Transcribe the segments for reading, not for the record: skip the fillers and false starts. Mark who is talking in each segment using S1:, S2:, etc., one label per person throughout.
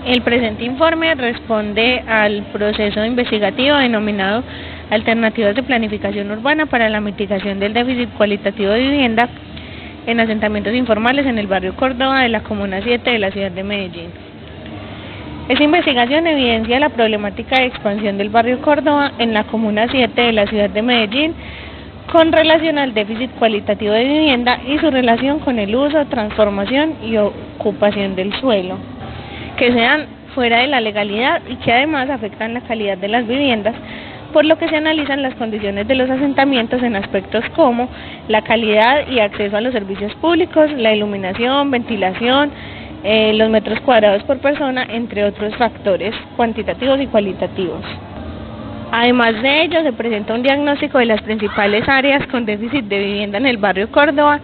S1: El presente informe responde al proceso investigativo denominado Alternativas de Planificación Urbana para la Mitigación del Déficit Cualitativo de Vivienda en asentamientos informales en el barrio Córdoba de la Comuna 7 de la ciudad de Medellín. Esta investigación evidencia la problemática de expansión del barrio Córdoba en la Comuna 7 de la ciudad de Medellín con relación al déficit cualitativo de vivienda y su relación con el uso, transformación y ocupación del suelo, que sean fuera de la legalidad y que además afectan la calidad de las viviendas, por lo que se analizan las condiciones de los asentamientos en aspectos como la calidad y acceso a los servicios públicos, la iluminación, ventilación, los metros cuadrados por persona, entre otros factores cuantitativos y cualitativos. Además de ello, se presenta un diagnóstico de las principales áreas con déficit de vivienda en el barrio Córdoba,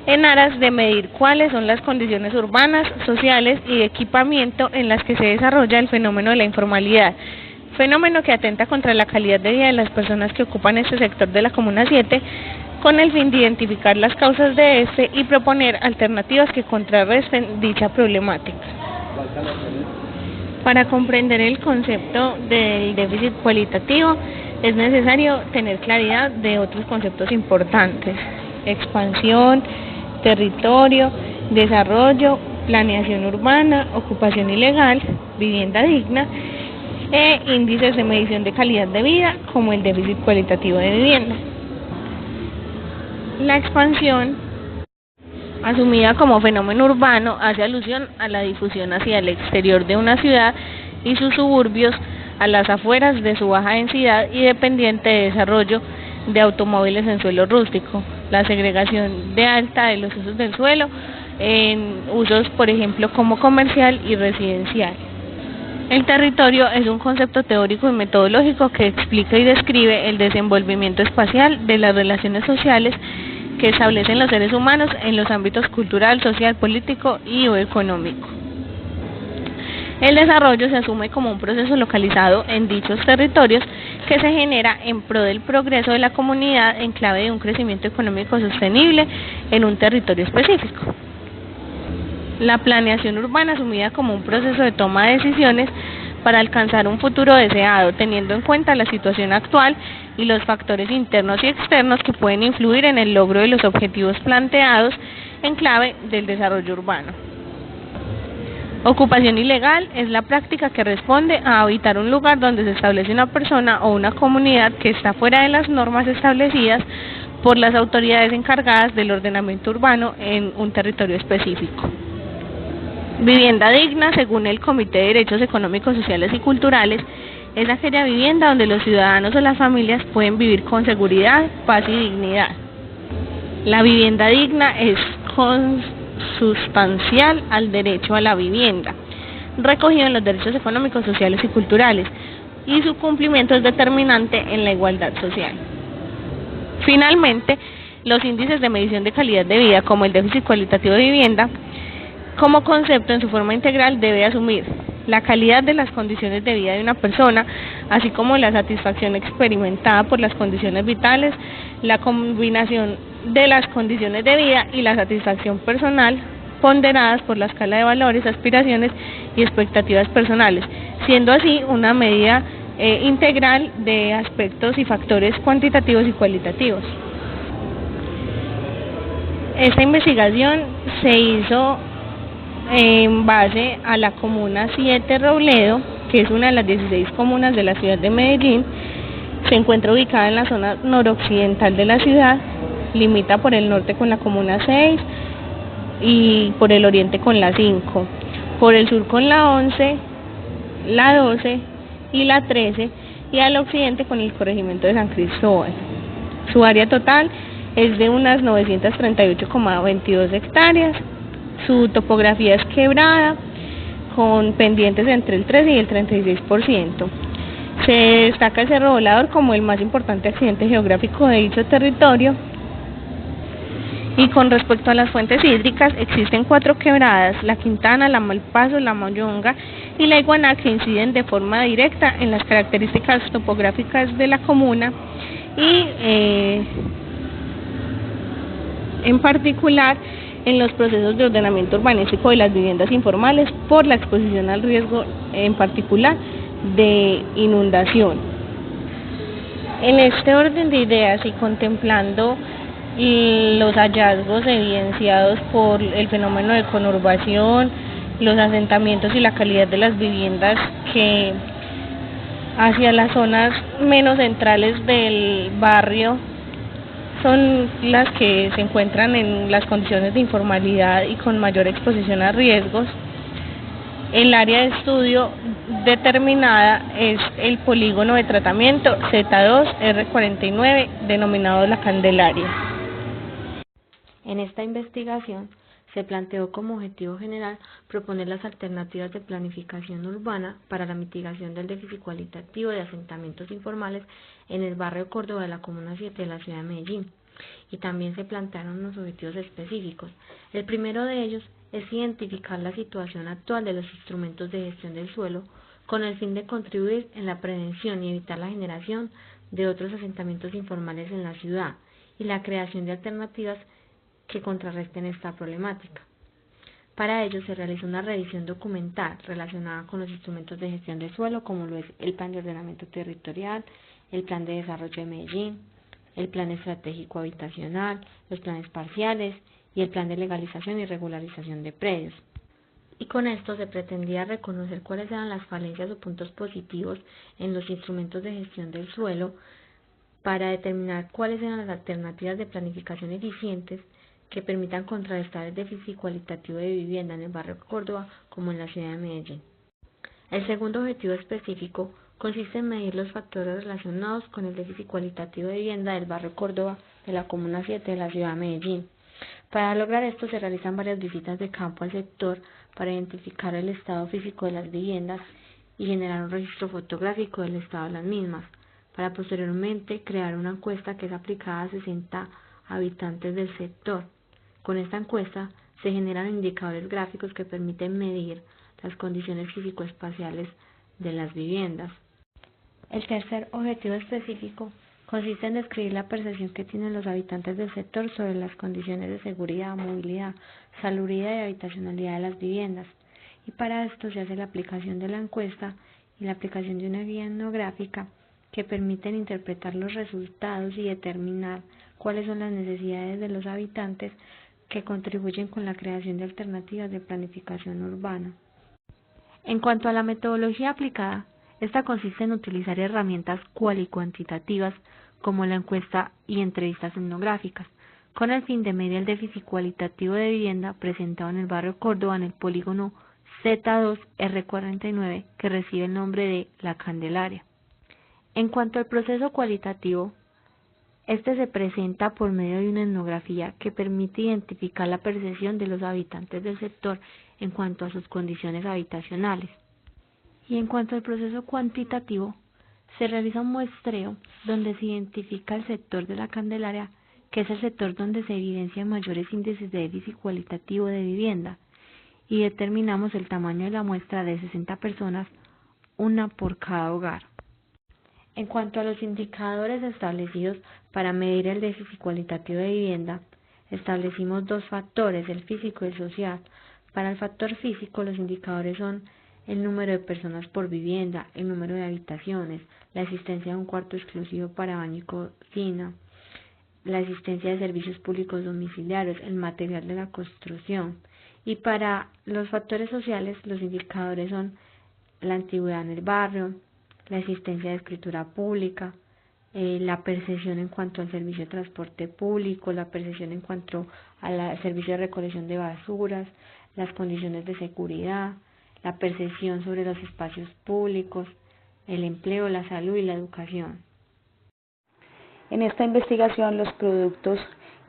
S1: en aras de medir cuáles son las condiciones urbanas, sociales y de equipamiento en las que se desarrolla el fenómeno de la informalidad, fenómeno que atenta contra la calidad de vida de las personas que ocupan este sector de la Comuna 7, con el fin de identificar las causas de este y proponer alternativas que contrarresten dicha problemática. Para comprender el concepto del déficit cualitativo es necesario tener claridad de otros conceptos importantes: expansión, territorio, desarrollo, planeación urbana, ocupación ilegal, vivienda digna e índices de medición de calidad de vida como el déficit cualitativo de vivienda. La expansión, asumida como fenómeno urbano, hace alusión a la difusión hacia el exterior de una ciudad y sus suburbios, a las afueras de su baja densidad y dependiente de desarrollo de automóviles en suelo rústico, la segregación de alta de los usos del suelo en usos, por ejemplo, como comercial y residencial. El territorio es un concepto teórico y metodológico que explica y describe el desenvolvimiento espacial de las relaciones sociales que establecen los seres humanos en los ámbitos cultural, social, político y o económico. El desarrollo se asume como un proceso localizado en dichos territorios que se genera en pro del progreso de la comunidad en clave de un crecimiento económico sostenible en un territorio específico. La planeación urbana, asumida como un proceso de toma de decisiones para alcanzar un futuro deseado, teniendo en cuenta la situación actual y los factores internos y externos que pueden influir en el logro de los objetivos planteados en clave del desarrollo urbano. Ocupación ilegal es la práctica que responde a habitar un lugar donde se establece una persona o una comunidad que está fuera de las normas establecidas por las autoridades encargadas del ordenamiento urbano en un territorio específico. Vivienda digna, según el Comité de Derechos Económicos, Sociales y Culturales, es aquella vivienda donde los ciudadanos o las familias pueden vivir con seguridad, paz y dignidad. La vivienda digna es consustancial al derecho a la vivienda, recogido en los derechos económicos, sociales y culturales, y su cumplimiento es determinante en la igualdad social. Finalmente, los índices de medición de calidad de vida, como el déficit cualitativo de vivienda, como concepto en su forma integral debe asumir la calidad de las condiciones de vida de una persona, así como la satisfacción experimentada por las condiciones vitales, la combinación de las condiciones de vida y la satisfacción personal ponderadas por la escala de valores, aspiraciones y expectativas personales, siendo así una medida integral de aspectos y factores cuantitativos y cualitativos. Esta investigación se hizo en base a la Comuna 7 Robledo, que es una de las 16 comunas de la ciudad de Medellín. Se encuentra ubicada en la zona noroccidental de la ciudad, limita por el norte con la Comuna 6 y por el oriente con la 5, por el sur con la 11, la 12 y la 13, y al occidente con el corregimiento de San Cristóbal. Su área total es de unas 938,22 hectáreas. Su topografía es quebrada, con pendientes entre el 13 y el 36%. Se destaca el Cerro Volador como el más importante accidente geográfico de dicho territorio. Y con respecto a las fuentes hídricas, existen 4 quebradas: la Quintana, la Malpaso, la Mollonga y la Iguaná, que inciden de forma directa en las características topográficas de la comuna y en particular en los procesos de ordenamiento urbanístico de las viviendas informales por la exposición al riesgo, en particular de inundación. En este orden de ideas y contemplando los hallazgos evidenciados por el fenómeno de conurbación, los asentamientos y la calidad de las viviendas que hacia las zonas menos centrales del barrio son las que se encuentran en las condiciones de informalidad y con mayor exposición a riesgos, el área de estudio determinada es el polígono de tratamiento Z2R49, denominado La Candelaria.
S2: En esta investigación se planteó como objetivo general proponer las alternativas de planificación urbana para la mitigación del déficit cualitativo de asentamientos informales en el barrio Córdoba de la Comuna 7 de la ciudad de Medellín. Y también se plantearon unos objetivos específicos. El primero de ellos es identificar la situación actual de los instrumentos de gestión del suelo con el fin de contribuir en la prevención y evitar la generación de otros asentamientos informales en la ciudad y la creación de alternativas que contrarresten esta problemática. Para ello se realizó una revisión documental relacionada con los instrumentos de gestión del suelo, como lo es el Plan de Ordenamiento Territorial, el Plan de Desarrollo de Medellín, el Plan Estratégico Habitacional, los planes parciales y el Plan de Legalización y Regularización de Predios. Y con esto se pretendía reconocer cuáles eran las falencias o puntos positivos en los instrumentos de gestión del suelo para determinar cuáles eran las alternativas de planificación eficientes que permitan contrarrestar el déficit cualitativo de vivienda en el barrio Córdoba como en la ciudad de Medellín. El segundo objetivo específico consiste en medir los factores relacionados con el déficit cualitativo de vivienda del barrio Córdoba de la Comuna 7 de la ciudad de Medellín. Para lograr esto se realizan varias visitas de campo al sector para identificar el estado físico de las viviendas y generar un registro fotográfico del estado de las mismas, para posteriormente crear una encuesta que es aplicada a 60 habitantes del sector. Con esta encuesta se generan indicadores gráficos que permiten medir las condiciones físico-espaciales de las viviendas. El tercer objetivo específico consiste en describir la percepción que tienen los habitantes del sector sobre las condiciones de seguridad, movilidad, salubridad y habitacionalidad de las viviendas. Y para esto se hace la aplicación de la encuesta y la aplicación de una guía etnográfica que permiten interpretar los resultados y determinar cuáles son las necesidades de los habitantes que contribuyen con la creación de alternativas de planificación urbana. En cuanto a la metodología aplicada, esta consiste en utilizar herramientas cual y cuantitativas como la encuesta y entrevistas etnográficas, con el fin de medir el déficit cualitativo de vivienda presentado en el barrio Córdoba en el polígono Z2R49, que recibe el nombre de La Candelaria. En cuanto al proceso cualitativo, este se presenta por medio de una etnografía que permite identificar la percepción de los habitantes del sector en cuanto a sus condiciones habitacionales. Y en cuanto al proceso cuantitativo, se realiza un muestreo donde se identifica el sector de La Candelaria, que es el sector donde se evidencian mayores índices de déficit cualitativo de vivienda, y determinamos el tamaño de la muestra de 60 personas, una por cada hogar. En cuanto a los indicadores establecidos para medir el déficit cualitativo de vivienda, establecimos dos factores, el físico y el social. Para el factor físico, los indicadores son el número de personas por vivienda, el número de habitaciones, la existencia de un cuarto exclusivo para baño y cocina, la existencia de servicios públicos domiciliarios, el material de la construcción. Y para los factores sociales, los indicadores son la antigüedad en el barrio, la existencia de escritura pública, la percepción en cuanto al servicio de transporte público, la percepción en cuanto al servicio de recolección de basuras, las condiciones de seguridad, la percepción sobre los espacios públicos, el empleo, la salud y la educación.
S3: En esta investigación los productos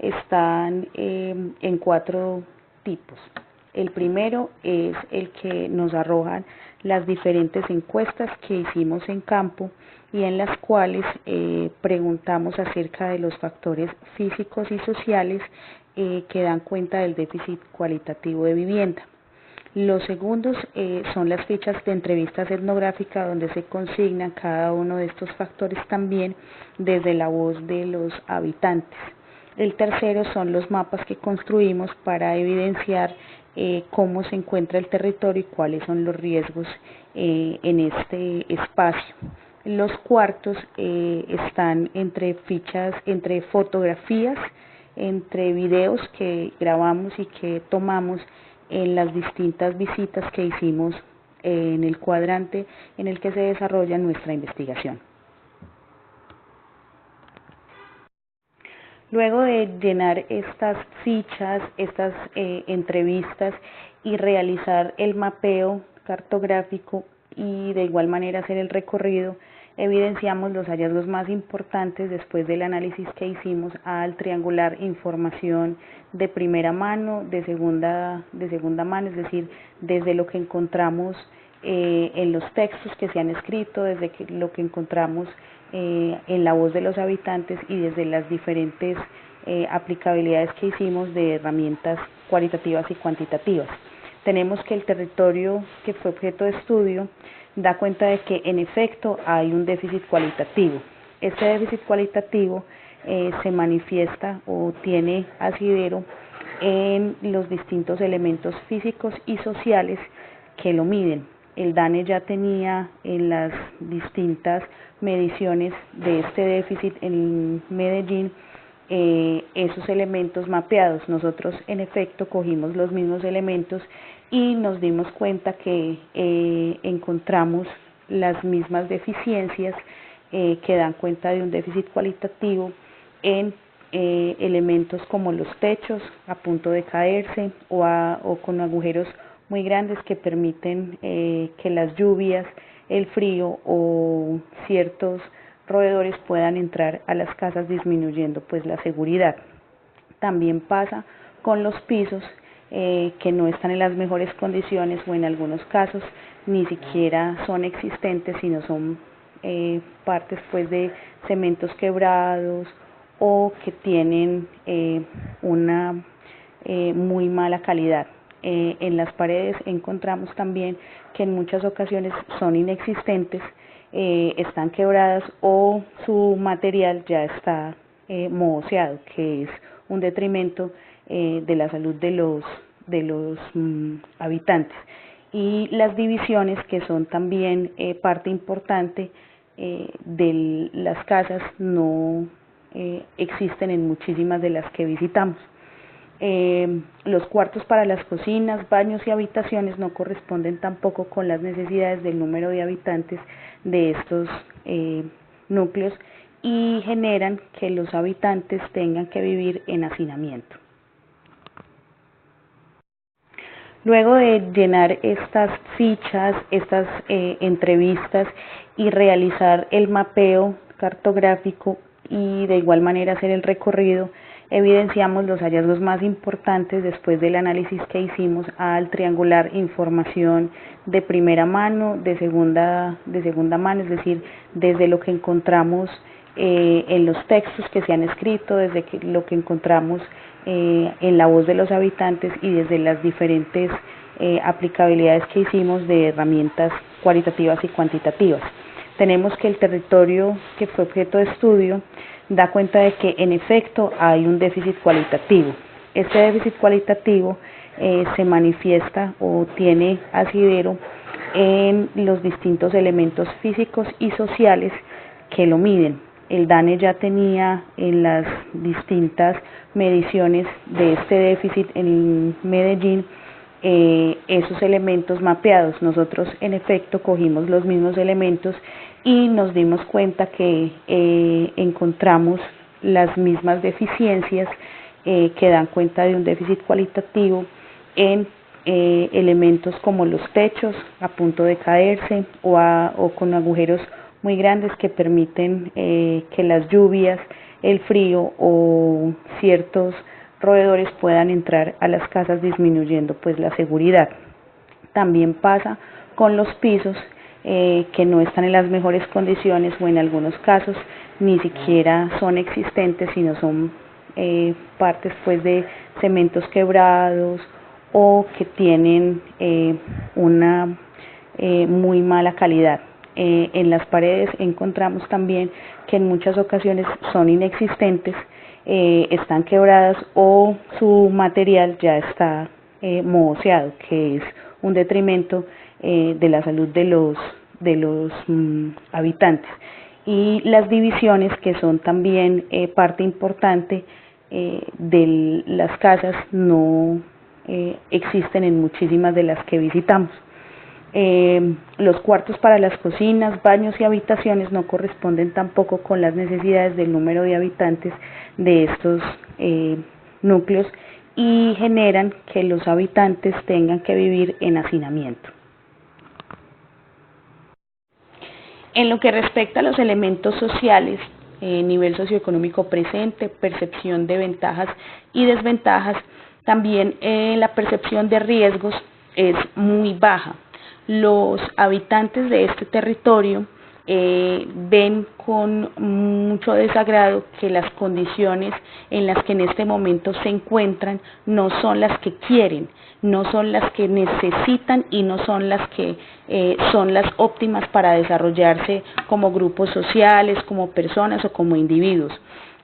S3: están en 4 tipos. El primero es el que nos arrojan las diferentes encuestas que hicimos en campo y en las cuales preguntamos acerca de los factores físicos y sociales que dan cuenta del déficit cualitativo de vivienda. Los segundos son las fichas de entrevistas etnográficas donde se consignan cada uno de estos factores también desde la voz de los habitantes. El tercero son los mapas que construimos para evidenciar cómo se encuentra el territorio y cuáles son los riesgos en este espacio. Los cuartos están entre fichas, entre fotografías, entre videos que grabamos y que tomamos en las distintas visitas que hicimos en el cuadrante en el que se desarrolla nuestra investigación. Luego de llenar estas fichas, estas entrevistas y realizar el mapeo cartográfico y de igual manera hacer el recorrido, evidenciamos los hallazgos más importantes después del análisis que hicimos al triangular información de primera mano, de segunda mano, es decir, desde lo que encontramos en los textos que se han escrito, desde lo que encontramos en la voz de los habitantes y desde las diferentes aplicabilidades que hicimos de herramientas cualitativas y cuantitativas. Tenemos que el territorio que fue objeto de estudio da cuenta de que en efecto hay un déficit cualitativo. Este déficit cualitativo se manifiesta o tiene asidero en los distintos elementos físicos y sociales que lo miden. El DANE ya tenía en las distintas mediciones de este déficit en Medellín esos elementos mapeados. Nosotros en efecto cogimos los mismos elementos y nos dimos cuenta que encontramos las mismas deficiencias que dan cuenta de un déficit cualitativo en elementos como los techos a punto de caerse o con agujeros muy grandes que permiten que las lluvias, el frío o ciertos roedores puedan entrar a las casas, disminuyendo pues la seguridad. También pasa con los pisos que no están en las mejores condiciones o en algunos casos ni siquiera son existentes, sino son partes pues de cementos quebrados o que tienen una muy mala calidad. En las paredes encontramos también que en muchas ocasiones son inexistentes, están quebradas o su material ya está manoseado, que es un detrimento de la salud de los habitantes. Y las divisiones, que son también parte importante de las casas, no existen en muchísimas de las que visitamos. Los cuartos para las cocinas, baños y habitaciones no corresponden tampoco con las necesidades del número de habitantes de estos núcleos y generan que los habitantes tengan que vivir en hacinamiento. Luego de llenar estas fichas, estas entrevistas y realizar el mapeo cartográfico y de igual manera hacer el recorrido, evidenciamos los hallazgos más importantes después del análisis que hicimos al triangular información de primera mano, de segunda mano, es decir, desde lo que encontramos en los textos que se han escrito, desde lo que encontramos en la voz de los habitantes y desde las diferentes aplicabilidades que hicimos de herramientas cualitativas y cuantitativas. Tenemos que el territorio que fue objeto de estudio da cuenta de que en efecto hay un déficit cualitativo. Este déficit cualitativo se manifiesta o tiene asidero en los distintos elementos físicos y sociales que lo miden. El DANE ya tenía en las distintas mediciones de este déficit en Medellín esos elementos mapeados. Nosotros en efecto cogimos los mismos elementos y nos dimos cuenta que encontramos las mismas deficiencias que dan cuenta de un déficit cualitativo en elementos como los techos a punto de caerse o con agujeros muy grandes que permiten que las lluvias, el frío o ciertos roedores puedan entrar a las casas, disminuyendo pues la seguridad. También pasa con los pisos que no están en las mejores condiciones o en algunos casos ni siquiera son existentes, sino son partes pues de cementos quebrados o que tienen una muy mala calidad. En las paredes encontramos también que en muchas ocasiones son inexistentes, están quebradas o su material ya está mohoseado, que es un detrimento de la salud de los habitantes. Y las divisiones, que son también parte importante de las casas, no existen en muchísimas de las que visitamos. Los cuartos para las cocinas, baños y habitaciones no corresponden tampoco con las necesidades del número de habitantes de estos núcleos y generan que los habitantes tengan que vivir en hacinamiento. En lo que respecta a los elementos sociales, nivel socioeconómico presente, percepción de ventajas y desventajas, también la percepción de riesgos es muy baja. Los habitantes de este territorio ven con mucho desagrado que las condiciones en las que en este momento se encuentran no son las que quieren, no son las que necesitan y no son las que son las óptimas para desarrollarse como grupos sociales, como personas o como individuos.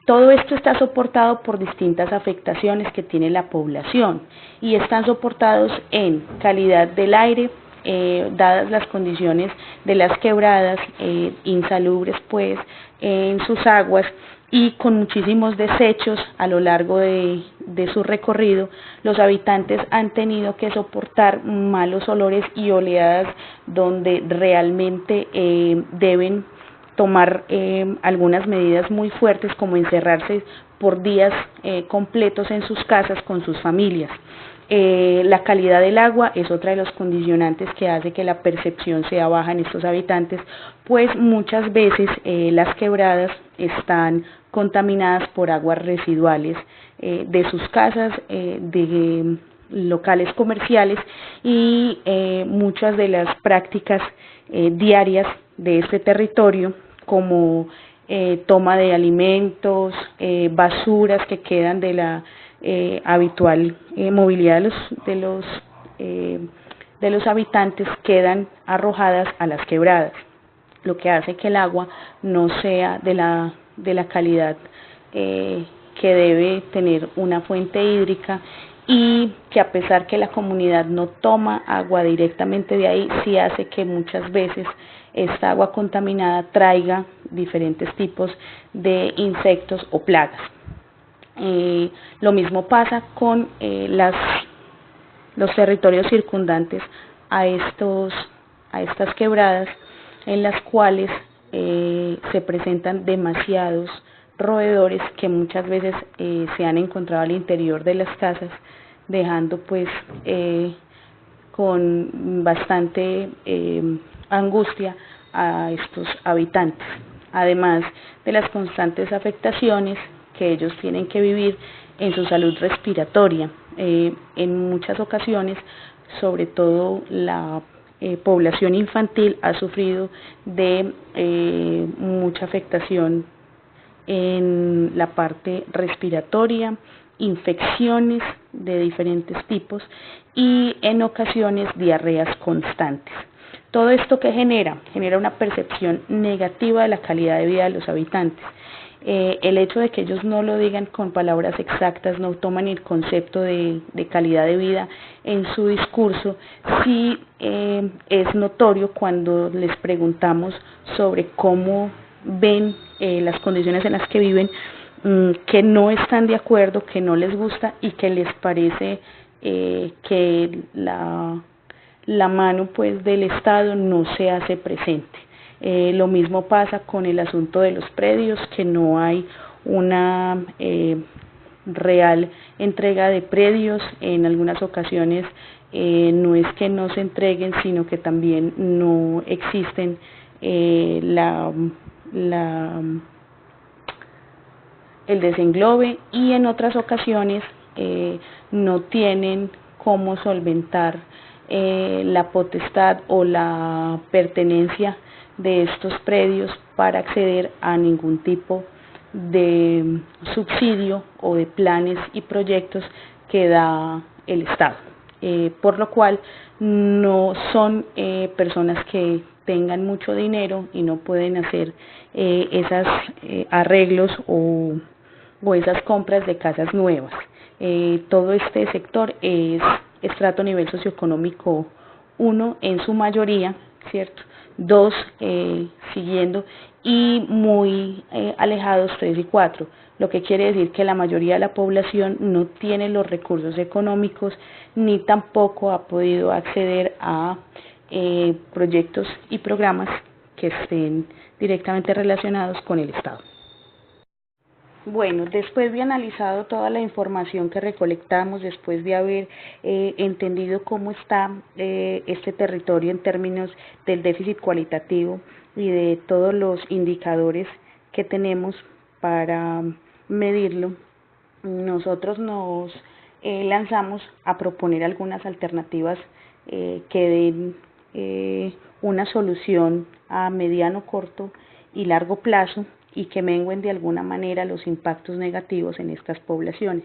S3: Todo esto está soportado por distintas afectaciones que tiene la población y están soportados en calidad del aire, dadas las condiciones de las quebradas, insalubres pues en sus aguas y con muchísimos desechos a lo largo de su recorrido. Los habitantes han tenido que soportar malos olores y oleadas donde realmente deben tomar algunas medidas muy fuertes, como encerrarse por días completos en sus casas con sus familias. La calidad del agua es otra de los condicionantes que hace que la percepción sea baja en estos habitantes, pues muchas veces las quebradas están contaminadas por aguas residuales de sus casas, de locales comerciales y muchas de las prácticas diarias de este territorio, como toma de alimentos, basuras que quedan de la habitual movilidad de los habitantes, quedan arrojadas a las quebradas, lo que hace que el agua no sea de la calidad que debe tener una fuente hídrica, y que a pesar que la comunidad no toma agua directamente de ahí, sí hace que muchas veces esta agua contaminada traiga diferentes tipos de insectos o plagas. Lo mismo pasa con los territorios circundantes a estas quebradas, en las cuales se presentan demasiados roedores que muchas veces se han encontrado al interior de las casas, dejando pues con bastante angustia a estos habitantes, además de las constantes afectaciones que ellos tienen que vivir en su salud respiratoria. En muchas ocasiones, sobre todo la población infantil ha sufrido de mucha afectación en la parte respiratoria, infecciones de diferentes tipos y en ocasiones diarreas constantes. Todo esto que genera una percepción negativa de la calidad de vida de los habitantes. El hecho de que ellos no lo digan con palabras exactas, no toman el concepto de calidad de vida en su discurso, sí es notorio cuando les preguntamos sobre cómo ven las condiciones en las que viven, que no están de acuerdo, que no les gusta y que les parece que la mano pues del Estado no se hace presente. Lo mismo pasa con el asunto de los predios, que no hay una real entrega de predios. En algunas ocasiones no es que no se entreguen, sino que también no existen el desenglobe, y en otras ocasiones no tienen cómo solventar la potestad o la pertenencia de estos predios para acceder a ningún tipo de subsidio o de planes y proyectos que da el Estado, por lo cual no son personas que tengan mucho dinero y no pueden hacer esos arreglos o o esas compras de casas nuevas. Todo este sector es estrato nivel socioeconómico 1 en su mayoría, ¿cierto? 2 siguiendo, y muy alejados 3 y 4, lo que quiere decir que la mayoría de la población no tiene los recursos económicos ni tampoco ha podido acceder a proyectos y programas que estén directamente relacionados con el Estado. Bueno, después de analizado toda la información que recolectamos, después de haber entendido cómo está este territorio en términos del déficit cualitativo y de todos los indicadores que tenemos para medirlo, nosotros nos lanzamos a proponer algunas alternativas que den una solución a mediano, corto y largo plazo, y que mengüen de alguna manera los impactos negativos en estas poblaciones.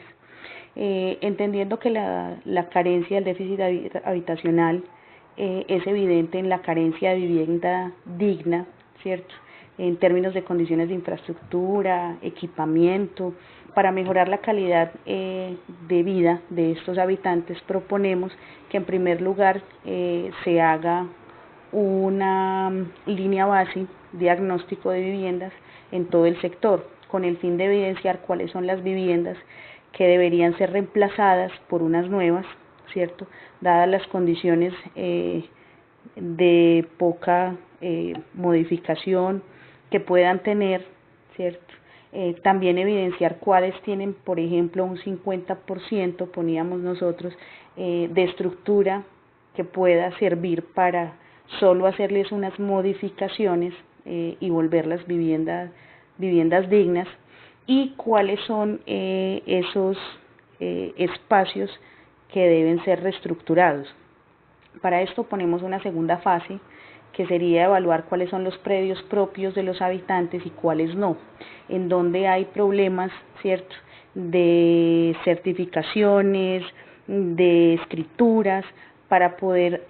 S3: Entendiendo que la carencia del déficit habitacional es evidente en la carencia de vivienda digna, ¿cierto?, en términos de condiciones de infraestructura, equipamiento. Para mejorar la calidad de vida de estos habitantes, proponemos que en primer lugar se haga una línea base diagnóstico de viviendas en todo el sector, con el fin de evidenciar cuáles son las viviendas que deberían ser reemplazadas por unas nuevas, ¿cierto?, dadas las condiciones de poca modificación que puedan tener, ¿cierto? También evidenciar cuáles tienen, por ejemplo, un 50%, poníamos nosotros, de estructura que pueda servir para solo hacerles unas modificaciones y volverlas viviendas dignas, y cuáles son esos espacios que deben ser reestructurados. Para esto ponemos una segunda fase, que sería evaluar cuáles son los predios propios de los habitantes y cuáles no, en donde hay problemas, ¿cierto?, de certificaciones, de escrituras, para poder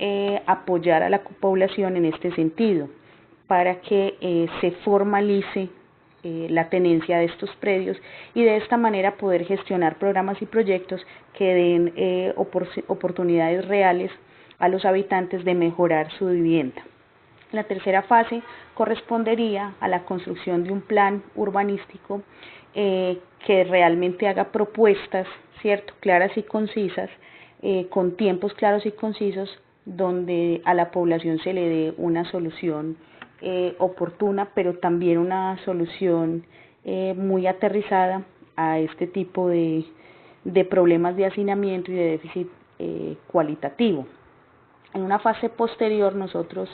S3: apoyar a la población en este sentido, para que se formalice la tenencia de estos predios y de esta manera poder gestionar programas y proyectos que den oportunidades reales a los habitantes de mejorar su vivienda. La tercera fase correspondería a la construcción de un plan urbanístico que realmente haga propuestas, ¿cierto?, claras y concisas, con tiempos claros y concisos, donde a la población se le dé una solución oportuna, pero también una solución muy aterrizada a este tipo de problemas de hacinamiento y de déficit cualitativo. En una fase posterior nosotros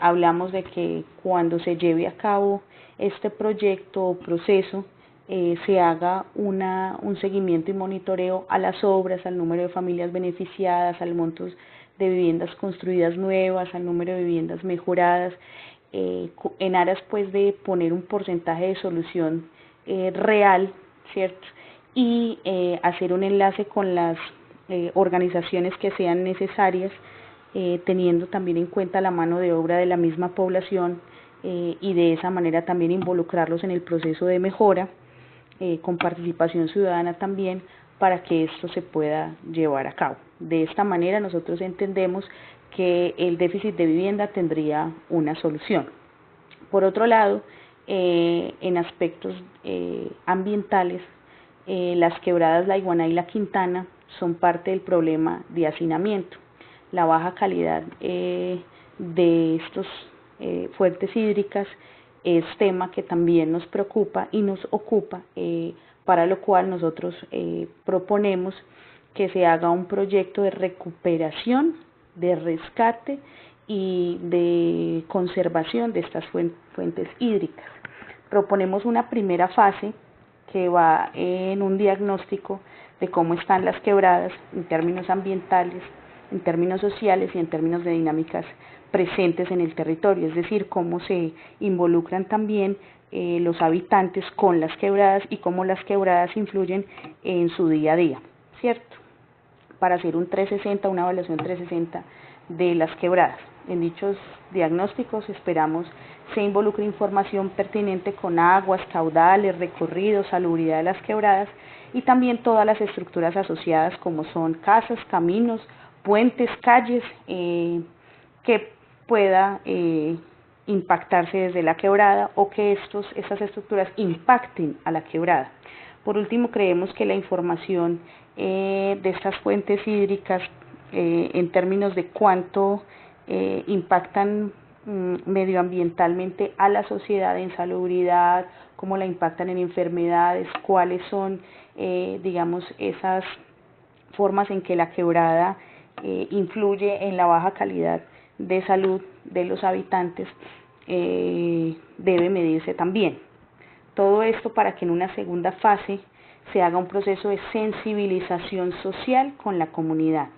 S3: hablamos de que cuando se lleve a cabo este proyecto o proceso, se haga un seguimiento y monitoreo a las obras, al número de familias beneficiadas, al monto de viviendas construidas nuevas, al número de viviendas mejoradas, en aras pues de poner un porcentaje de solución real, ¿cierto?, y hacer un enlace con las organizaciones que sean necesarias, teniendo también en cuenta la mano de obra de la misma población, y de esa manera también involucrarlos en el proceso de mejora, con participación ciudadana también, para que esto se pueda llevar a cabo. De esta manera nosotros entendemos que el déficit de vivienda tendría una solución. Por otro lado, en aspectos ambientales, las quebradas La Iguaná y La Quintana son parte del problema de hacinamiento. La baja calidad de estos fuentes hídricas es tema que también nos preocupa y nos ocupa, para lo cual nosotros proponemos que se haga un proyecto de recuperación, de rescate y de conservación de estas fuentes hídricas. Proponemos una primera fase que va en un diagnóstico de cómo están las quebradas en términos ambientales, en términos sociales y en términos de dinámicas presentes en el territorio, es decir, cómo se involucran también los habitantes con las quebradas y cómo las quebradas influyen en su día a día, ¿cierto? Para hacer un 360, una evaluación 360 de las quebradas. En dichos diagnósticos esperamos se involucre información pertinente con aguas, caudales, recorridos, salubridad de las quebradas y también todas las estructuras asociadas como son casas, caminos, puentes, calles, que pueda impactarse desde la quebrada o que estas estructuras impacten a la quebrada. Por último, creemos que la información de estas fuentes hídricas en términos de cuánto impactan medioambientalmente a la sociedad en salubridad, cómo la impactan en enfermedades, cuáles son, digamos, esas formas en que la quebrada influye en la baja calidad de salud de los habitantes, debe medirse también. Todo esto para que en una segunda fase se haga un proceso de sensibilización social con la comunidad,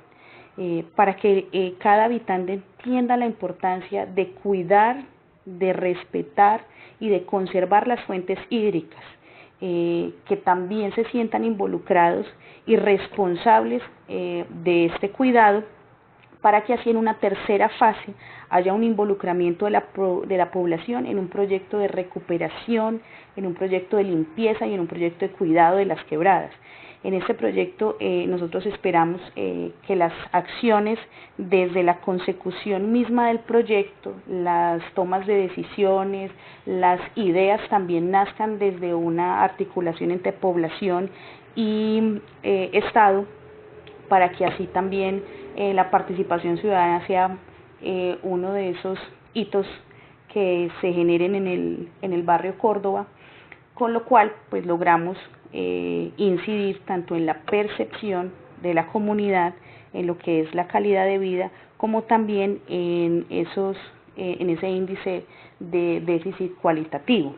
S3: para que cada habitante entienda la importancia de cuidar, de respetar y de conservar las fuentes hídricas, que también se sientan involucrados y responsables de este cuidado, para que así en una tercera fase haya un involucramiento de la población en un proyecto de recuperación, en un proyecto de limpieza y en un proyecto de cuidado de las quebradas. En este proyecto nosotros esperamos que las acciones desde la consecución misma del proyecto, las tomas de decisiones, las ideas también nazcan desde una articulación entre población y Estado, para que así también la participación ciudadana sea uno de esos hitos que se generen en el barrio Córdoba, con lo cual pues logramos incidir tanto en la percepción de la comunidad, en lo que es la calidad de vida, como también en ese índice de déficit cualitativo.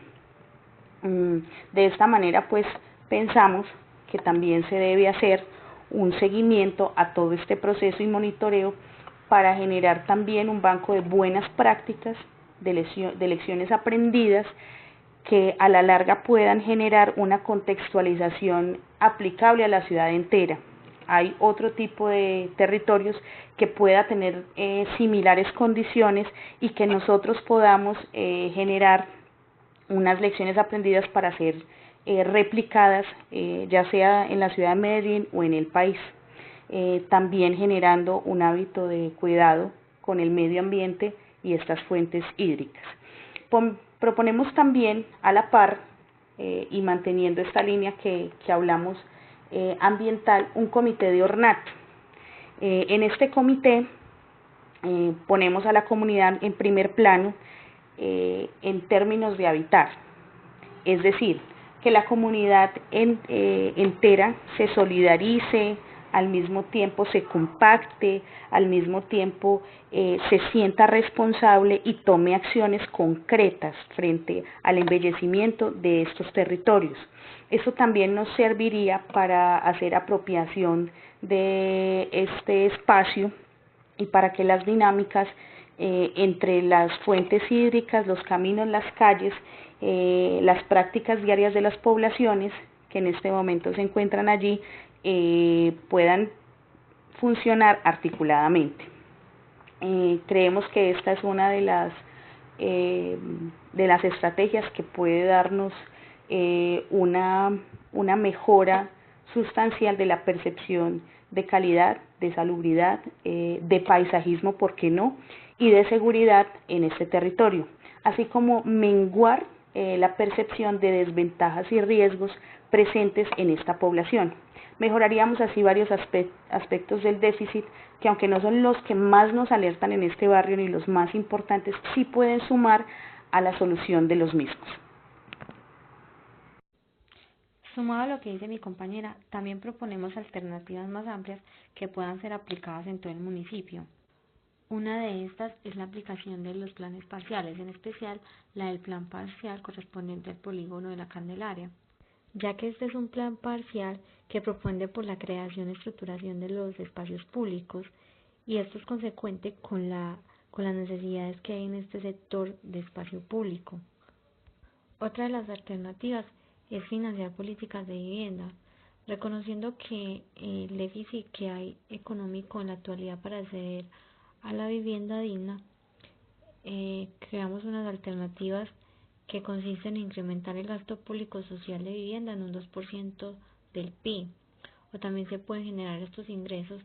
S3: De esta manera pues pensamos que también se debe hacer un seguimiento a todo este proceso y monitoreo para generar también un banco de buenas prácticas, de lecciones aprendidas, que a la larga puedan generar una contextualización aplicable a la ciudad entera. Hay otro tipo de territorios que pueda tener similares condiciones y que nosotros podamos generar unas lecciones aprendidas para ser replicadas, ya sea en la ciudad de Medellín o en el país, también generando un hábito de cuidado con el medio ambiente y estas fuentes hídricas. Proponemos también a la par y manteniendo esta línea que hablamos ambiental, un comité de ornato. En este comité ponemos a la comunidad en primer plano en términos de habitar, es decir, que la comunidad entera se solidarice, al mismo tiempo se compacte, al mismo tiempo se sienta responsable y tome acciones concretas frente al embellecimiento de estos territorios. Eso también nos serviría para hacer apropiación de este espacio y para que las dinámicas entre las fuentes hídricas, los caminos, las calles, las prácticas diarias de las poblaciones que en este momento se encuentran allí puedan funcionar articuladamente. Creemos que esta es una de las estrategias que puede darnos una mejora sustancial de la percepción de calidad, de salubridad, de paisajismo, ¿por qué no?, y de seguridad en este territorio, así como menguar la percepción de desventajas y riesgos presentes en esta población. Mejoraríamos así varios aspectos del déficit que, aunque no son los que más nos alertan en este barrio ni los más importantes, sí pueden sumar a la solución de los mismos.
S2: Sumado a lo que dice mi compañera, también proponemos alternativas más amplias que puedan ser aplicadas en todo el municipio. Una de estas es la aplicación de los planes parciales, en especial la del plan parcial correspondiente al polígono de la Candelaria, ya que este es un plan parcial que propone por la creación y estructuración de los espacios públicos, y esto es consecuente con las necesidades que hay en este sector de espacio público. Otra de las alternativas es financiar políticas de vivienda, reconociendo que el déficit que hay económico en la actualidad para acceder a la vivienda digna, creamos unas alternativas que consisten en incrementar el gasto público social de vivienda en un 2% del PIB, o también se pueden generar estos ingresos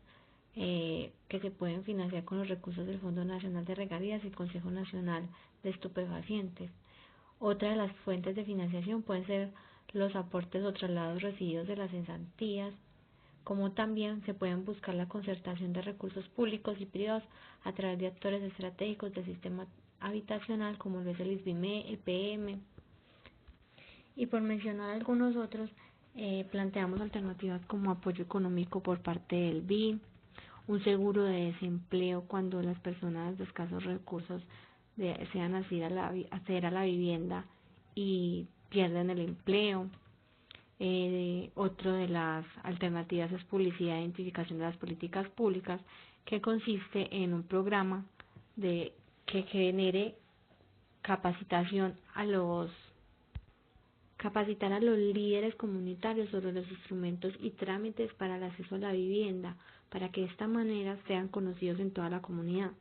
S2: que se pueden financiar con los recursos del Fondo Nacional de Regalías y el Consejo Nacional de Estupefacientes. Otra de las fuentes de financiación pueden ser los aportes o traslados recibidos de las cesantías, como también se pueden buscar la concertación de recursos públicos y privados a través de actores estratégicos del sistema habitacional, como lo es el ISBIME, EPM. Y por mencionar algunos otros, planteamos alternativas como apoyo económico por parte del BID, un seguro de desempleo cuando las personas de escasos recursos desean acceder a la vivienda y pierden el empleo. Otro de las alternativas es publicidad e identificación de las políticas públicas, que consiste en un programa que genere capacitar a los líderes comunitarios sobre los instrumentos y trámites para el acceso a la vivienda, para que de esta manera sean conocidos en toda la comunidad.